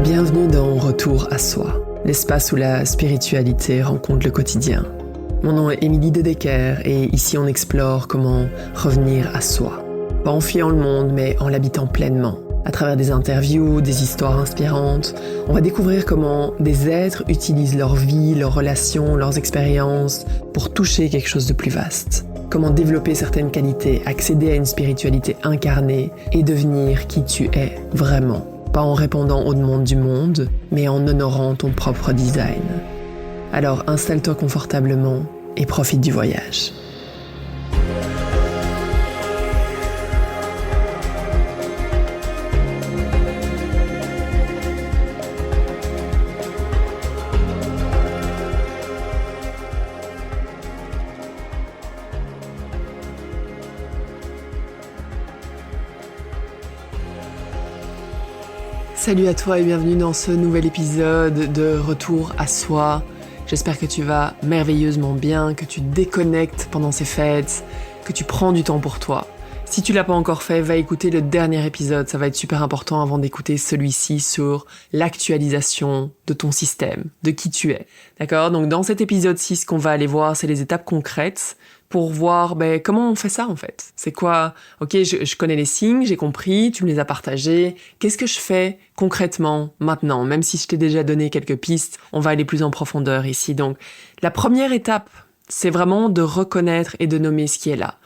Bienvenue dans Retour à soi, l'espace où la spiritualité rencontre le quotidien. Mon nom est Émilie De Decker et ici on explore comment revenir à soi. Pas en fuyant le monde, mais en l'habitant pleinement. À travers des interviews, des histoires inspirantes, on va découvrir comment des êtres utilisent leur vie, leurs relations, leurs expériences pour toucher quelque chose de plus vaste. Comment développer certaines qualités, accéder à une spiritualité incarnée et devenir qui tu es vraiment. Pas en répondant aux demandes du monde, mais en honorant ton propre design. Alors installe-toi confortablement et profite du voyage. Salut à toi et bienvenue dans ce nouvel épisode de Retour à soi. J'espère que tu vas merveilleusement bien, que tu déconnectes pendant ces fêtes, que tu prends du temps pour toi. Si tu l'as pas encore fait, va écouter le dernier épisode, ça va être super important avant d'écouter celui-ci sur l'actualisation de ton système, de qui tu es. D'accord ? Donc dans cet épisode-ci, ce qu'on va aller voir, c'est les étapes concrètes pour voir comment on fait ça en fait. C'est quoi ? Ok, je connais les signes, j'ai compris, tu me les as partagés. Qu'est-ce que je fais concrètement maintenant ? Même si je t'ai déjà donné quelques pistes, on va aller plus en profondeur ici. Donc la première étape, c'est vraiment de reconnaître et de nommer ce qui est là.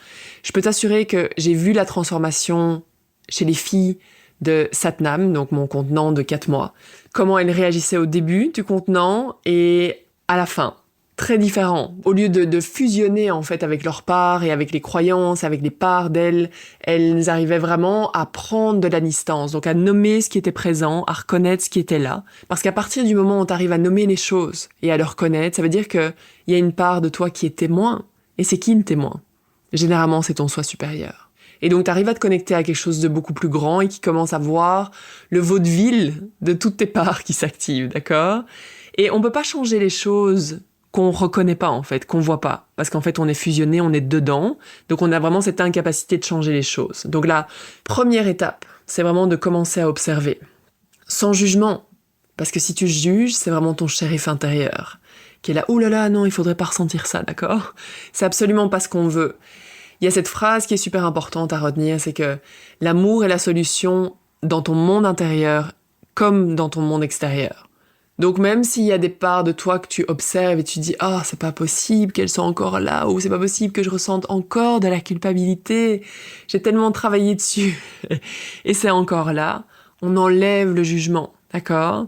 Je peux t'assurer que j'ai vu la transformation chez les filles de Satnam, donc mon contenant de 4 mois. Comment elles réagissaient au début du contenant et à la fin. Très différent. Au lieu de fusionner en fait avec leurs parts et avec les croyances, avec les parts d'elles, elles arrivaient vraiment à prendre de la distance, donc à nommer ce qui était présent, à reconnaître ce qui était là. Parce qu'à partir du moment où tu arrives à nommer les choses et à le reconnaître, ça veut dire qu'il y a une part de toi qui est témoin. Et c'est qui le témoin ? Généralement, c'est ton soi supérieur. Et donc, tu arrives à te connecter à quelque chose de beaucoup plus grand et qui commence à voir le vaudeville de toutes tes parts qui s'activent, d'accord ? Et on peut pas changer les choses qu'on reconnaît pas, en fait, qu'on voit pas. Parce qu'en fait, on est fusionné, on est dedans. Donc, on a vraiment cette incapacité de changer les choses. Donc, la première étape, c'est vraiment de commencer à observer. Sans jugement. Parce que si tu juges, c'est vraiment ton shérif intérieur qui est là, « Ouh là là, non, il faudrait pas ressentir ça, d'accord ?» C'est absolument pas ce qu'on veut. Il y a cette phrase qui est super importante à retenir, c'est que l'amour est la solution dans ton monde intérieur comme dans ton monde extérieur. Donc même s'il y a des parts de toi que tu observes et tu dis « Ah, c'est pas possible qu'elles soient encore là » ou « C'est pas possible que je ressente encore de la culpabilité, j'ai tellement travaillé dessus et c'est encore là », on enlève le jugement, d'accord ?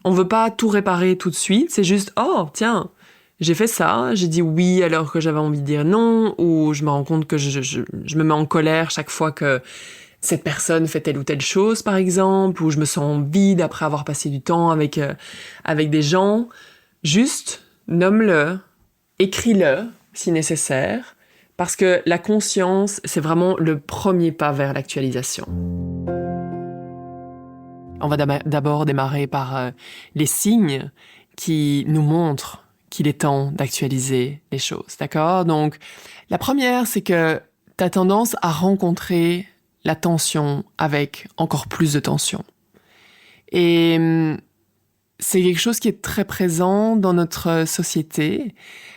On veut pas tout réparer tout de suite, c'est juste « Oh, tiens, j'ai fait ça, j'ai dit oui alors que j'avais envie de dire non » ou je me rends compte que je me mets en colère chaque fois que cette personne fait telle ou telle chose, par exemple, ou je me sens vide après avoir passé du temps avec des gens. Juste, nomme-le, écris-le, si nécessaire, parce que la conscience, c'est vraiment le premier pas vers l'actualisation. On va d'abord démarrer par les signes qui nous montrent qu'il est temps d'actualiser les choses, d'accord ? Donc, la première, c'est que tu as tendance à rencontrer la tension avec encore plus de tension. Et c'est quelque chose qui est très présent dans notre société.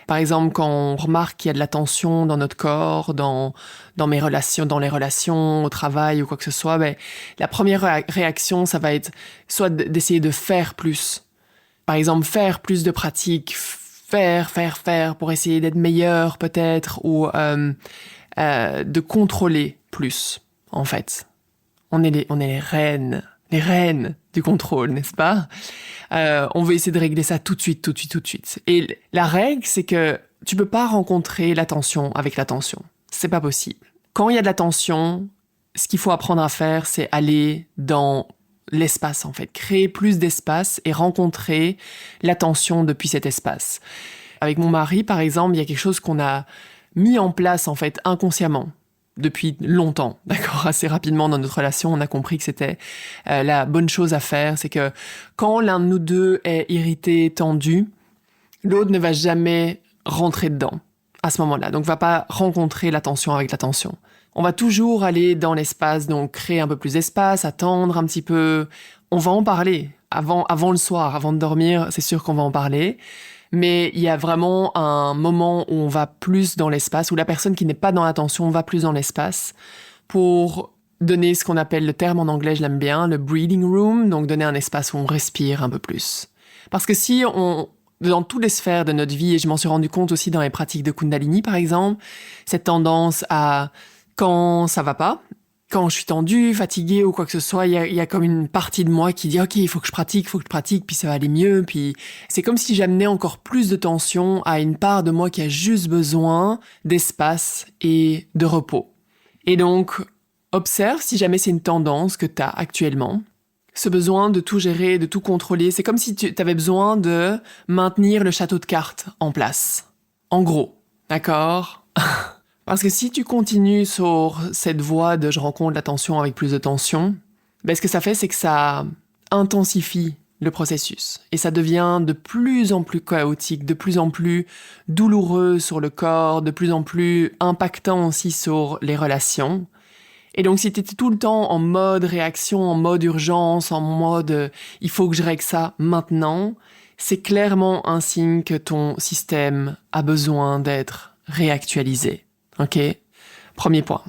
Par exemple, quand on remarque qu'il y a de la tension dans notre corps, dans mes relations, dans les relations, au travail ou quoi que ce soit, la première réaction, ça va être soit d'essayer de faire plus. Par exemple, faire plus de pratiques, faire pour essayer d'être meilleur peut-être, ou de contrôler plus, en fait. On est les reines du contrôle, n'est-ce pas ? On veut essayer de régler ça tout de suite. Et la règle, c'est que tu peux pas rencontrer la tension avec la tension. C'est pas possible. Quand il y a de la tension, ce qu'il faut apprendre à faire, c'est aller dans l'espace, en fait. Créer plus d'espace et rencontrer la tension depuis cet espace. Avec mon mari, par exemple, il y a quelque chose qu'on a mis en place, en fait, inconsciemment. Depuis longtemps, d'accord, assez rapidement dans notre relation, on a compris que c'était la bonne chose à faire, c'est que quand l'un de nous deux est irrité, tendu, l'autre ne va jamais rentrer dedans à ce moment-là, donc va pas rencontrer la tension avec la tension. On va toujours aller dans l'espace, donc créer un peu plus d'espace, attendre un petit peu. On va en parler, avant le soir, avant de dormir, c'est sûr qu'on va en parler. Mais il y a vraiment un moment où on va plus dans l'espace, où la personne qui n'est pas dans l'attention va plus dans l'espace pour donner ce qu'on appelle, le terme en anglais, je l'aime bien, le breathing room, donc donner un espace où on respire un peu plus. Parce que si dans toutes les sphères de notre vie, et je m'en suis rendu compte aussi dans les pratiques de Kundalini par exemple, cette tendance à, quand ça va pas, quand je suis tendue, fatiguée ou quoi que ce soit, il y a comme une partie de moi qui dit « Ok, il faut que je pratique, puis ça va aller mieux. » Puis c'est comme si j'amenais encore plus de tension à une part de moi qui a juste besoin d'espace et de repos. Et donc, observe si jamais c'est une tendance que tu as actuellement. Ce besoin de tout gérer, de tout contrôler, c'est comme si tu avais besoin de maintenir le château de cartes en place. En gros, d'accord ? Parce que si tu continues sur cette voie de « je rencontre la tension avec plus de tension », ben ce que ça fait, c'est que ça intensifie le processus. Et ça devient de plus en plus chaotique, de plus en plus douloureux sur le corps, de plus en plus impactant aussi sur les relations. Et donc, si tu étais tout le temps en mode réaction, en mode urgence, en mode « il faut que je règle ça maintenant », c'est clairement un signe que ton système a besoin d'être réactualisé. Ok, premier point.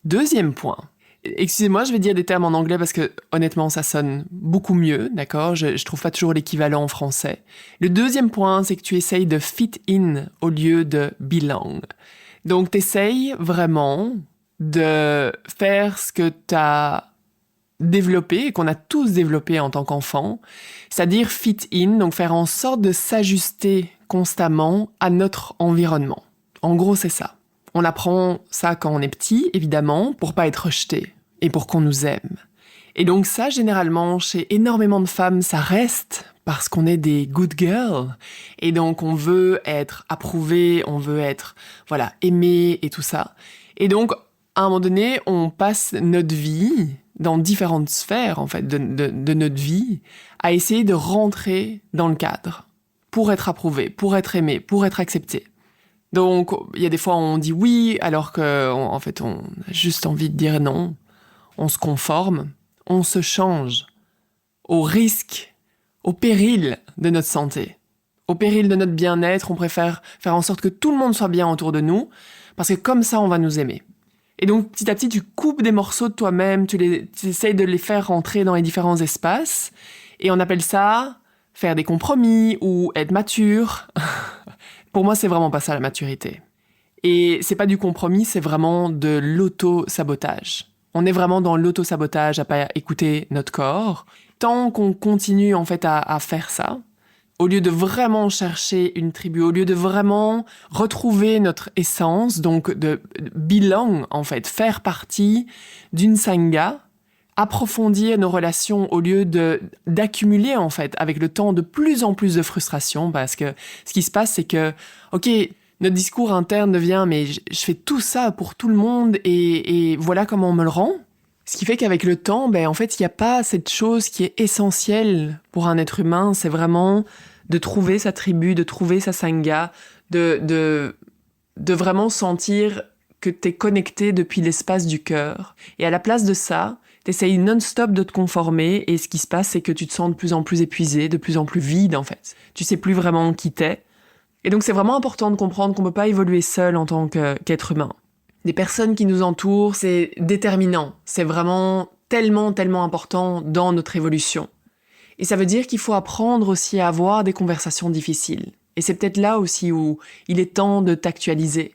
Deuxième point. Excusez-moi, je vais dire des termes en anglais parce que honnêtement, ça sonne beaucoup mieux, d'accord ? Je trouve pas toujours l'équivalent en français. Le deuxième point, c'est que tu essayes de fit in au lieu de belong. Donc, t'essayes vraiment de faire ce que t'as développé et qu'on a tous développé en tant qu'enfant, c'est-à-dire fit in, donc faire en sorte de s'ajuster constamment à notre environnement. En gros, c'est ça. On apprend ça quand on est petit, évidemment, pour pas être rejeté et pour qu'on nous aime. Et donc ça, généralement, chez énormément de femmes, ça reste parce qu'on est des good girls. Et donc, on veut être approuvé, on veut être, voilà, aimé et tout ça. Et donc, à un moment donné, on passe notre vie, dans différentes sphères, en fait, de notre vie, à essayer de rentrer dans le cadre pour être approuvé, pour être aimé, pour être accepté. Donc, il y a des fois, on dit oui, alors qu'en fait, on a juste envie de dire non. On se conforme, on se change au risque, au péril de notre santé. Au péril de notre bien-être, on préfère faire en sorte que tout le monde soit bien autour de nous, parce que comme ça, on va nous aimer. Et donc, petit à petit, tu coupes des morceaux de toi-même, tu essayes de les faire rentrer dans les différents espaces, et on appelle ça faire des compromis ou être mature. Pour moi, c'est vraiment pas ça la maturité. Et c'est pas du compromis, c'est vraiment de l'auto-sabotage. On est vraiment dans l'auto-sabotage, à pas écouter notre corps. Tant qu'on continue en fait à faire ça, au lieu de vraiment chercher une tribu, au lieu de vraiment retrouver notre essence, donc de belong en fait, faire partie d'une sangha, approfondir nos relations au lieu d'accumuler en fait avec le temps de plus en plus de frustration, parce que ce qui se passe c'est que ok, notre discours interne devient mais je fais tout ça pour tout le monde et voilà comment on me le rend. Ce qui fait qu'avec le temps, ben en fait il n'y a pas cette chose qui est essentielle pour un être humain, c'est vraiment de trouver sa tribu, de trouver sa sangha, de vraiment sentir que t'es connecté depuis l'espace du cœur. Et à la place de ça, t'essayes non-stop de te conformer et ce qui se passe, c'est que tu te sens de plus en plus épuisé, de plus en plus vide en fait. Tu sais plus vraiment qui t'es. Et donc c'est vraiment important de comprendre qu'on peut pas évoluer seul en tant qu'être humain. Des personnes qui nous entourent, c'est déterminant. C'est vraiment tellement, tellement important dans notre évolution. Et ça veut dire qu'il faut apprendre aussi à avoir des conversations difficiles. Et c'est peut-être là aussi où il est temps de t'actualiser.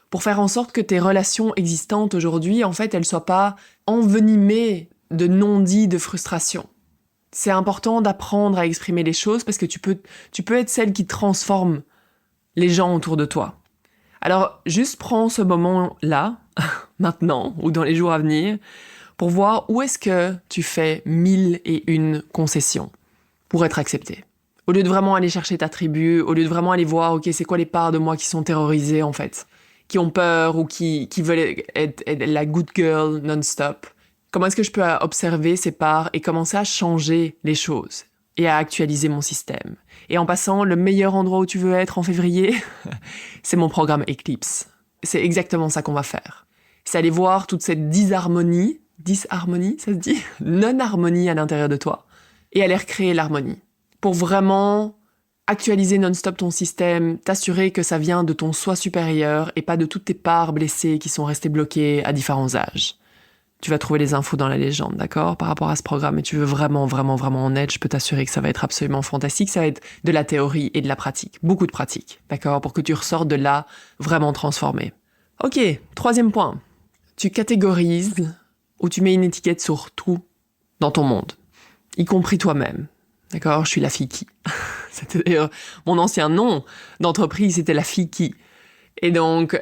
Pour faire en sorte que tes relations existantes aujourd'hui, en fait, elles soient pas envenimées de non-dits, de frustration. C'est important d'apprendre à exprimer les choses parce que tu peux être celle qui transforme les gens autour de toi. Alors, juste prends ce moment-là, maintenant, ou dans les jours à venir, pour voir où est-ce que tu fais 1001 concessions pour être accepté. Au lieu de vraiment aller chercher ta tribu, au lieu de vraiment aller voir, ok, c'est quoi les parts de moi qui sont terrorisées, en fait, qui ont peur ou qui veulent être la good girl non-stop. Comment est-ce que je peux observer ces parts et commencer à changer les choses et à actualiser mon système. Et en passant, le meilleur endroit où tu veux être en février, c'est mon programme Eclipse. C'est exactement ça qu'on va faire. C'est aller voir toute cette disharmonie, ça se dit? Non-harmonie à l'intérieur de toi. et aller recréer l'harmonie. Pour vraiment actualiser non-stop ton système, t'assurer que ça vient de ton soi supérieur et pas de toutes tes parts blessées qui sont restées bloquées à différents âges. Tu vas trouver les infos dans la légende, d'accord, par rapport à ce programme. Et tu veux vraiment en être, je peux t'assurer que ça va être absolument fantastique. Ça va être de la théorie et de la pratique. Beaucoup de pratique, d'accord, pour que tu ressortes de là vraiment transformé. Ok, 3e point. Tu catégorises ou tu mets une étiquette sur tout dans ton monde, y compris toi-même. D'accord, je suis la fille qui. C'était d'ailleurs mon ancien nom d'entreprise, c'était la fille qui. Et donc,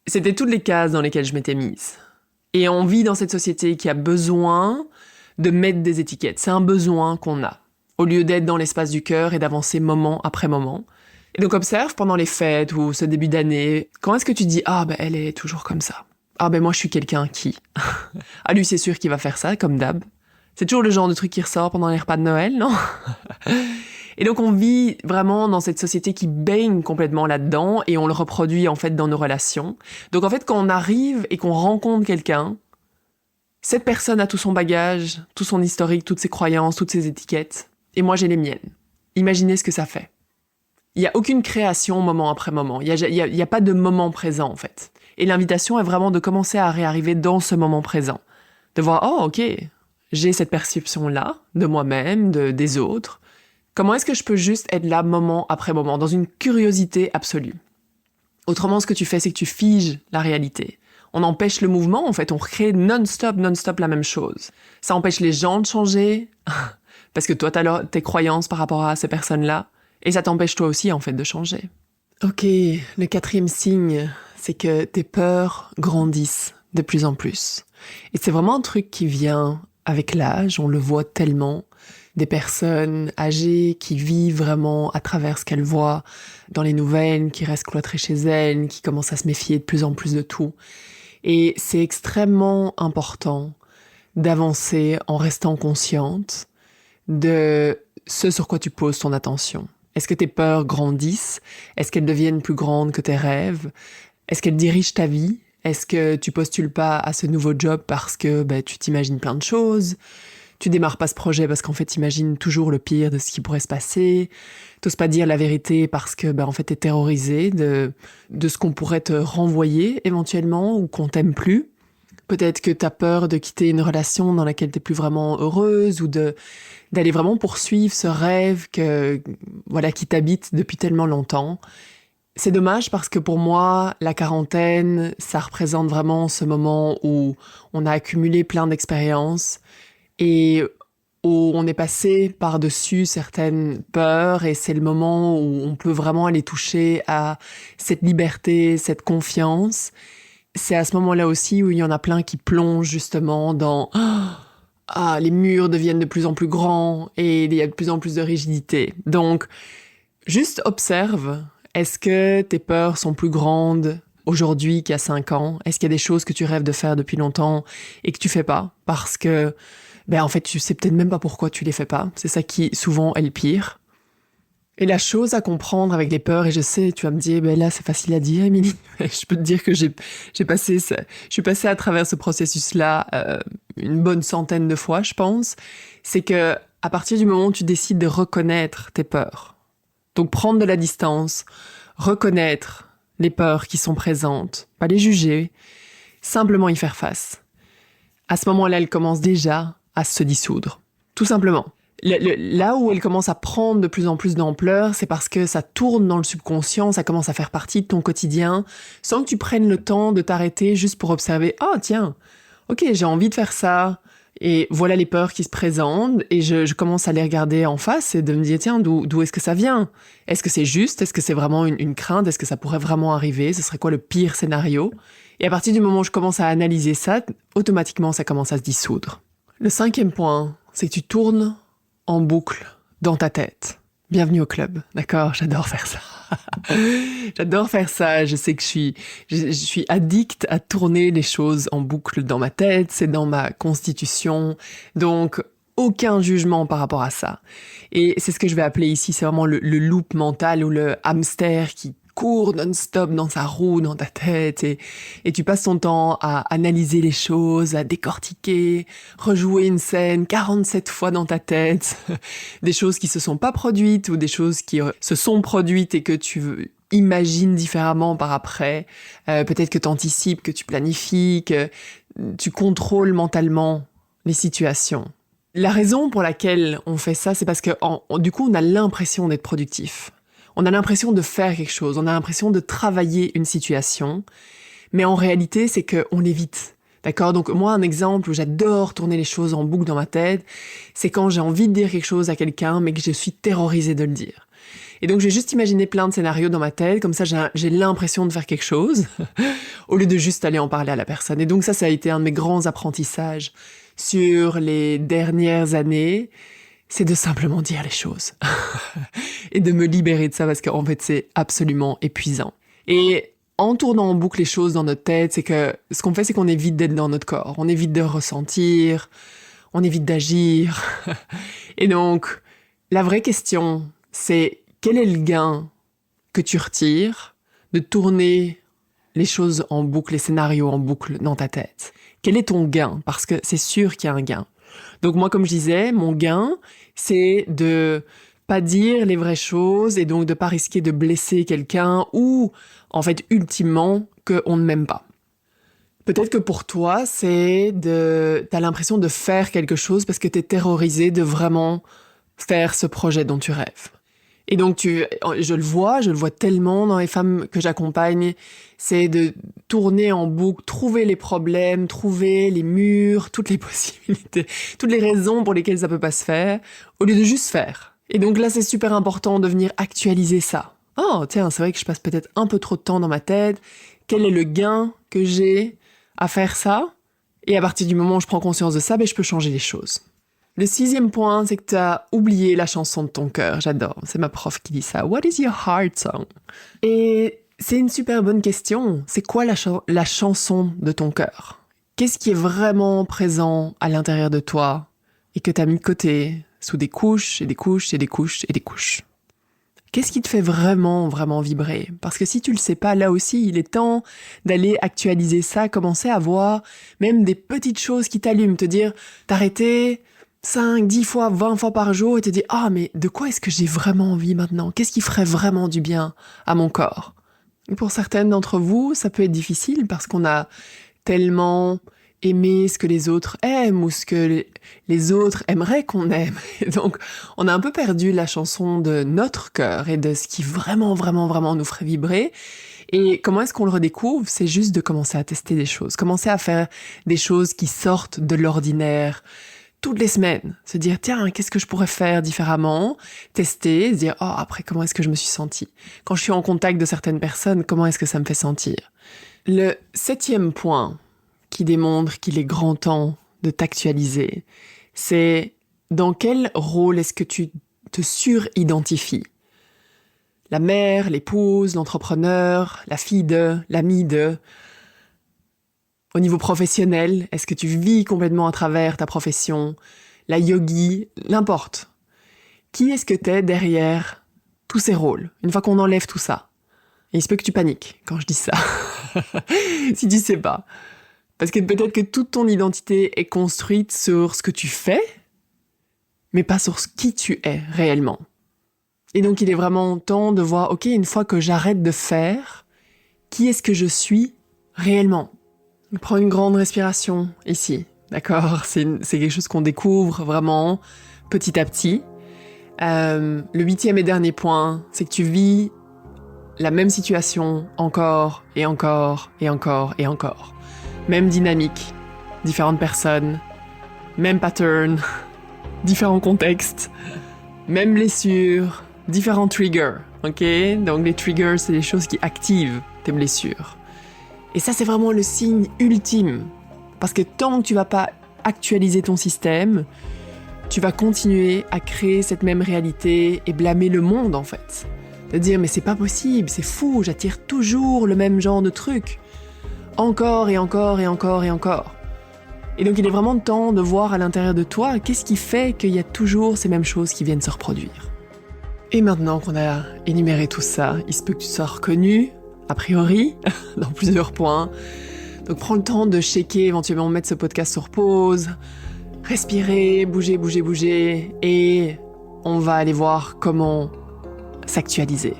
c'était toutes les cases dans lesquelles je m'étais mise. Et on vit dans cette société qui a besoin de mettre des étiquettes. C'est un besoin qu'on a, au lieu d'être dans l'espace du cœur et d'avancer moment après moment. Et donc observe pendant les fêtes ou ce début d'année, quand est-ce que tu dis « Ah, ben elle est toujours comme ça. Ah, ben moi je suis quelqu'un qui... » Ah, lui c'est sûr qu'il va faire ça, comme d'hab. C'est toujours le genre de truc qui ressort pendant les repas de Noël, non? Et donc on vit vraiment dans cette société qui baigne complètement là-dedans et on le reproduit en fait dans nos relations. Donc en fait quand on arrive et qu'on rencontre quelqu'un, cette personne a tout son bagage, tout son historique, toutes ses croyances, toutes ses étiquettes. Et moi j'ai les miennes. Imaginez ce que ça fait. Il n'y a aucune création moment après moment. Il y a pas de moment présent en fait. Et l'invitation est vraiment de commencer à réarriver dans ce moment présent. De voir, oh ok, j'ai cette perception-là de moi-même, des autres. Comment est-ce que je peux juste être là moment après moment, dans une curiosité absolue? Autrement, ce que tu fais, c'est que tu figes la réalité. On empêche le mouvement, en fait, on recrée non-stop la même chose. Ça empêche les gens de changer, parce que toi, t'as tes croyances par rapport à ces personnes-là, et ça t'empêche toi aussi, en fait, de changer. Ok, le 4e signe, c'est que tes peurs grandissent de plus en plus. Et c'est vraiment un truc qui vient avec l'âge, on le voit tellement. Des personnes âgées qui vivent vraiment à travers ce qu'elles voient dans les nouvelles, qui restent cloîtrées chez elles, qui commencent à se méfier de plus en plus de tout. Et c'est extrêmement important d'avancer en restant consciente de ce sur quoi tu poses ton attention. Est-ce que tes peurs grandissent? Est-ce qu'elles deviennent plus grandes que tes rêves? Est-ce qu'elles dirigent ta vie? Est-ce que tu postules pas à ce nouveau job parce que tu t'imagines plein de choses? Tu démarres pas ce projet parce qu'en fait t'imagines toujours le pire de ce qui pourrait se passer. T'oses pas dire la vérité parce que en fait t'es terrorisé de ce qu'on pourrait te renvoyer éventuellement ou qu'on t'aime plus. Peut-être que t'as peur de quitter une relation dans laquelle t'es plus vraiment heureuse ou d'aller vraiment poursuivre ce rêve qui t'habite depuis tellement longtemps. C'est dommage parce que pour moi, la quarantaine, ça représente vraiment ce moment où on a accumulé plein d'expériences et où on est passé par-dessus certaines peurs et c'est le moment où on peut vraiment aller toucher à cette liberté, cette confiance. C'est à ce moment-là aussi où il y en a plein qui plongent justement dans les murs deviennent de plus en plus grands et il y a de plus en plus de rigidité. Donc, juste observe, est-ce que tes peurs sont plus grandes aujourd'hui qu'il y a 5 ans? Est-ce qu'il y a des choses que tu rêves de faire depuis longtemps et que tu fais pas parce que en fait, tu sais peut-être même pas pourquoi tu les fais pas. C'est ça qui, souvent, est le pire. Et la chose à comprendre avec les peurs, et je sais, tu vas me dire, là, c'est facile à dire, Émilie. Je peux te dire que je suis passée à travers ce processus-là une bonne centaine de fois, je pense. C'est que, à partir du moment où tu décides de reconnaître tes peurs, donc prendre de la distance, reconnaître les peurs qui sont présentes, pas les juger, simplement y faire face. À ce moment-là, elles commencent déjà à se dissoudre. Tout simplement. Là où elle commence à prendre de plus en plus d'ampleur, c'est parce que ça tourne dans le subconscient, ça commence à faire partie de ton quotidien, sans que tu prennes le temps de t'arrêter juste pour observer « Ah, tiens, ok, j'ai envie de faire ça. » Et voilà les peurs qui se présentent, et je commence à les regarder en face et de me dire « Tiens, d'où est-ce que ça vient? Est-ce que c'est juste? Est-ce que c'est vraiment une crainte? Est-ce que ça pourrait vraiment arriver? Ce serait quoi le pire scénario? » Et à partir du moment où je commence à analyser ça, automatiquement, ça commence à se dissoudre. Le 5e point, c'est que tu tournes en boucle dans ta tête. Bienvenue au club, d'accord? J'adore faire ça. J'adore faire ça. Je sais que je suis addict à tourner les choses en boucle dans ma tête. C'est dans ma constitution. Donc, aucun jugement par rapport à ça. Et c'est ce que je vais appeler ici, c'est vraiment le loop mental ou le hamster qui court non-stop dans sa roue, dans ta tête, et tu passes ton temps à analyser les choses, à décortiquer, rejouer une scène 47 fois dans ta tête, des choses qui se sont pas produites ou des choses qui se sont produites et que tu imagines différemment par après. Peut-être que tu anticipes, que tu planifies, que tu contrôles mentalement les situations. La raison pour laquelle on fait ça, c'est parce que du coup, on a l'impression d'être productif. On a l'impression de faire quelque chose, on a l'impression de travailler une situation, mais en réalité, c'est qu'on l'évite. D'accord ? Donc moi, un exemple où j'adore tourner les choses en boucle dans ma tête, c'est quand j'ai envie de dire quelque chose à quelqu'un, mais que je suis terrorisée de le dire. Et donc, j'ai juste imaginé plein de scénarios dans ma tête, comme ça, j'ai l'impression de faire quelque chose, au lieu de juste aller en parler à la personne. Et donc ça a été un de mes grands apprentissages sur les dernières années, c'est de simplement dire les choses. Et de me libérer de ça, parce qu'en fait, c'est absolument épuisant. Et en tournant en boucle les choses dans notre tête, c'est que ce qu'on fait, c'est qu'on évite d'être dans notre corps. On évite de ressentir, on évite d'agir. Et donc, la vraie question, c'est quel est le gain que tu retires de tourner les choses en boucle, les scénarios en boucle dans ta tête? Quel est ton gain? Parce que c'est sûr qu'il y a un gain. Donc moi, comme je disais, mon gain, c'est de pas dire les vraies choses et donc de pas risquer de blesser quelqu'un ou, en fait, ultimement, qu'on ne m'aime pas. Peut-être que pour toi, t'as l'impression de faire quelque chose parce que t'es terrorisé de vraiment faire ce projet dont tu rêves. Et donc, je le vois tellement dans les femmes que j'accompagne, c'est de tourner en boucle, trouver les problèmes, trouver les murs, toutes les possibilités, toutes les raisons pour lesquelles ça peut pas se faire, au lieu de juste faire. Et donc là, c'est super important de venir actualiser ça. Oh, tiens, c'est vrai que je passe peut-être un peu trop de temps dans ma tête. Quel est le gain que j'ai à faire ça? Et à partir du moment où je prends conscience de ça, je peux changer les choses. Le 6e point, c'est que tu as oublié la chanson de ton cœur. J'adore, c'est ma prof qui dit ça. What is your heart song? Et c'est une super bonne question. C'est quoi la chanson de ton cœur? Qu'est-ce qui est vraiment présent à l'intérieur de toi et que tu as mis de côté sous des couches et des couches et des couches et des couches? Qu'est-ce qui te fait vraiment, vraiment vibrer? Parce que si tu le sais pas, là aussi, il est temps d'aller actualiser ça, commencer à voir même des petites choses qui t'allument, te dire, t'arrêter 5, 10 fois, 20 fois par jour et te dire « Ah, mais de quoi est-ce que j'ai vraiment envie maintenant? Qu'est-ce qui ferait vraiment du bien à mon corps ?» Et pour certaines d'entre vous, ça peut être difficile parce qu'on a tellement aimé ce que les autres aiment ou ce que les autres aimeraient qu'on aime. Et donc, on a un peu perdu la chanson de notre cœur et de ce qui vraiment, vraiment, vraiment nous ferait vibrer. Et comment est-ce qu'on le redécouvre? C'est juste de commencer à tester des choses, commencer à faire des choses qui sortent de l'ordinaire, toutes les semaines, se dire tiens, qu'est-ce que je pourrais faire différemment, tester, se dire oh, après comment est-ce que je me suis sentie, quand je suis en contact de certaines personnes, comment est-ce que ça me fait sentir. Le 7e point qui démontre qu'il est grand temps de t'actualiser, c'est dans quel rôle est-ce que tu te suridentifies? La mère, l'épouse, l'entrepreneur, la fille de, l'amie de. Au niveau professionnel, est-ce que tu vis complètement à travers ta profession, la yogi, n'importe. Qui est-ce que t'es derrière tous ces rôles, une fois qu'on enlève tout ça? Et il se peut que tu paniques quand je dis ça, si tu sais pas. Parce que peut-être que toute ton identité est construite sur ce que tu fais, mais pas sur qui tu es réellement. Et donc il est vraiment temps de voir, ok, une fois que j'arrête de faire, qui est-ce que je suis réellement? Prends une grande respiration ici, d'accord? C'est quelque chose qu'on découvre vraiment petit à petit. Le 8e et dernier point, c'est que tu vis la même situation encore et encore et encore et encore. Même dynamique, différentes personnes, même pattern, différents contextes, même blessures, différents triggers, ok? Donc les triggers, c'est les choses qui activent tes blessures. Et ça, c'est vraiment le signe ultime. Parce que tant que tu vas pas actualiser ton système, tu vas continuer à créer cette même réalité et blâmer le monde, en fait. De dire, mais c'est pas possible, c'est fou, j'attire toujours le même genre de truc. Encore et encore et encore et encore. Et donc, il est vraiment temps de voir à l'intérieur de toi, qu'est-ce qui fait qu'il y a toujours ces mêmes choses qui viennent se reproduire. Et maintenant qu'on a énuméré tout ça, il se peut que tu sois reconnu, a priori, dans plusieurs points. Donc prends le temps de checker, éventuellement mettre ce podcast sur pause, respirer, bouger, et on va aller voir comment s'actualiser.